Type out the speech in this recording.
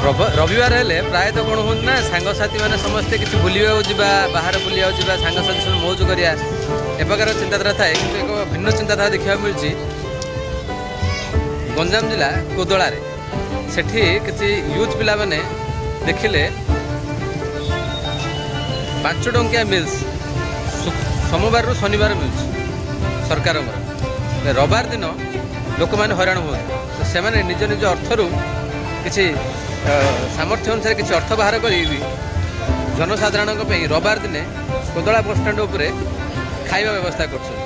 रविवार हेले प्रायतः कौन हो सांगसाथी मैंने समस्ते किसी बुलिया बाहर बुलिया सांगसाथी सब मौज करिया ए प्रकार चिंताधारा थाए कि एक भिन्न चिंताधारा देखा मिलूँ गंजाम जिला कोदलारे सेठी किसी यूथ पिला माने देखिले 5 टंकिया मिल्स सोमवार रु शनिवार मिलूँ सरकार रविवार दिन लोक मैंने हैरान हुए तो से निज निज अर्थरू किसी सामर्थ्य अनुसार किसी अर्थ बाहर कर जनसाधारण रविवार दिन कोदला बस स्टाण्ड खाଇବା ବ୍ୟବସ୍ଥା କରୁଛନ୍ତି।